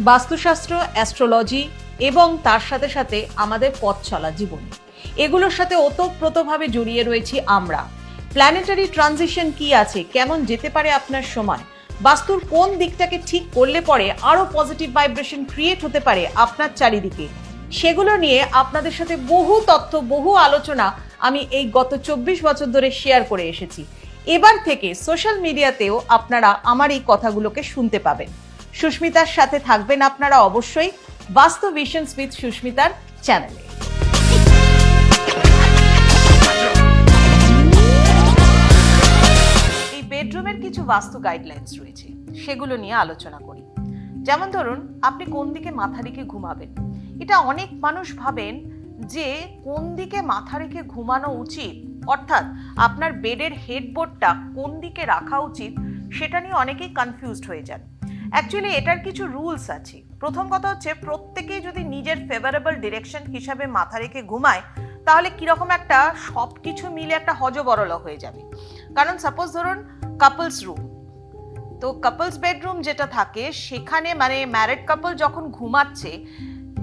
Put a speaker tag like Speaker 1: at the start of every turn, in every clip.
Speaker 1: বাস্তুশাস্ত্র, অ্যাস্ট্রোলজি এবং তার সাথে সাথে আমাদের পথ চলা জীবন, এগুলোর সাথে ওতপ্রোতভাবে জড়িয়ে রয়েছি আমরা। প্ল্যানেটারি ট্রানজিশন কি আছে, কেমন যেতে পারে আপনার সময়, বাস্তুর কোন দিকটাকে ঠিক করলে পরে আরো পজিটিভ ভাইব্রেশন ক্রিয়েট হতে পারে আপনার চারিদিকে, সেগুলো নিয়ে আপনাদের সাথে বহু তথ্য, বহু আলোচনা আমি এই গত 24 বছর ধরে শেয়ার করে এসেছি। এবার থেকে সোশ্যাল মিডিয়াতেও আপনারা আমার এই কথাগুলোকে শুনতে পাবেন। সুস্মিতার সাথে থাকবেন আপনারা অবশ্যই বাস্তু ভিশনস উইথ সুস্মিতার চ্যানেলে। এই বেডরুমের কিছু বাস্তু গাইডলাইন্স রয়েছে, সেগুলো নিয়ে আলোচনা করি। যেমন ধরুন, আপনি কোন দিকে মাথা রেখে ঘুমাবেন। এটা অনেক মানুষ ভাবেন যে কোন দিকে মাথা রেখে ঘুমানো উচিত, অর্থাৎ আপনার বেডের হেডবোর্ডটা কোন দিকে রাখা উচিত, সেটা নিয়ে অনেকেই কনফিউজড হয়ে যান। অ্যাকচুয়ালি এটার কিছু রুলস আছে। প্রথম কথা হচ্ছে, প্রত্যেকেই যদি নিজের ফেভারেবল ডিরেকশন হিসাবে মাথা রেখে ঘুমায়, তাহলে কিরকম একটা সব কিছু মিলে একটা হজবরল হয়ে যাবে। কারণ সাপোজ ধরুন কাপলস রুম, তো কাপলস বেডরুম যেটা থাকে সেখানে মানে ম্যারিড কাপল যখন ঘুমাচ্ছে,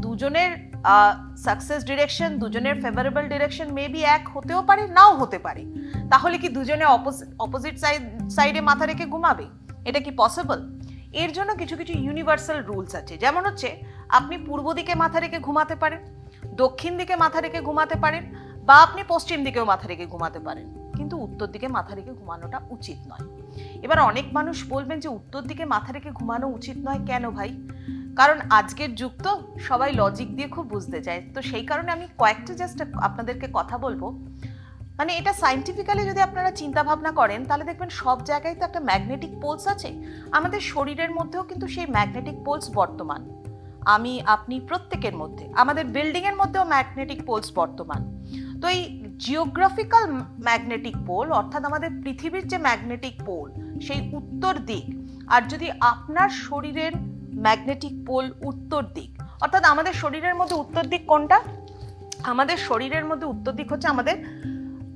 Speaker 1: দুজনের সাকসেস ডিরেকশন, দুজনের ফেভারেবল ডিরেকশন মেবি এক হতেও পারে, নাও হতে পারে। তাহলে কি দুজনে অপোজিট সাইডে মাথা রেখে ঘুমাবে? এটা কি পসিবল? এর জন্য কিছু কিছু ইউনিভার্সাল রুলস আছে। যেমন হচ্ছে, আপনি পূর্ব দিকে মাথা রেখে ঘুমাতে পারেন, দক্ষিণ দিকে মাথা রেখে ঘুমাতে পারেন, বা আপনি পশ্চিম দিকেও মাথা রেখে ঘুমাতে পারেন, কিন্তু উত্তর দিকে মাথা রেখে ঘুমানোটা উচিত নয়। এবার অনেক মানুষ বলবেন যে উত্তর দিকে মাথা রেখে ঘুমানো উচিত নয় কেন ভাই? কারণ আজকের যুগ তো সবাই লজিক দিয়ে খুব বুঝতে চায়, তো সেই কারণে আমি কয়েকটা জাস্ট আপনাদেরকে কথা বলবো। মানে এটা সায়েন্টিফিক্যালি যদি আপনারা চিন্তা ভাবনা করেন, তাহলে দেখবেন সব জায়গায় তো একটা ম্যাগনেটিক পোলস আছে। আমাদের শরীরের মধ্যেও কিন্তু সেই ম্যাগনেটিক পোলস বর্তমান। আমি, আপনি, প্রত্যেকের মধ্যে, আমাদের বিল্ডিং এর মধ্যেও ম্যাগনেটিক পোলস বর্তমান। তো এই জিওগ্রাফিক্যাল ম্যাগনেটিক পোল, অর্থাৎ আমাদের পৃথিবীর যে ম্যাগনেটিক পোল, সেই উত্তর দিক, আর যদি আপনার শরীরের ম্যাগনেটিক পোল উত্তর দিক, অর্থাৎ আমাদের শরীরের মধ্যে উত্তর দিক কোনটা? আমাদের শরীরের মধ্যে উত্তর দিক হচ্ছে আমাদের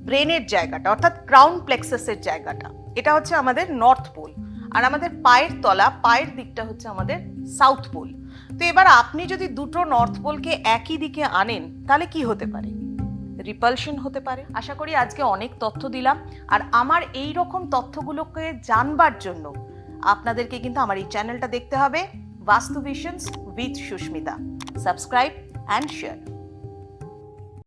Speaker 1: ব্রেনের জায়গাটা, অর্থাৎ ক্রাউন প্লেক্সাসের জায়গাটা। এটা হচ্ছে আমাদের নর্থ পোল। আর আমাদের পায়ের তলা, পায়ের দিকটা হচ্ছে আমাদের সাউথ পোল। তো এবার আপনি যদি দুটো নর্থ পোলকে একই দিকে আনেন, তাহলে কি হতে পারে? রিপালশন হতে পারে। আশা করি আজকে অনেক তথ্য দিলাম, আর আমার এই রকম তথ্যগুলোকে জানবার জন্য আপনাদেরকে কিন্তু আমার এই চ্যানেলটা দেখতে হবে, Vastu visions with Sushmita. Subscribe and share.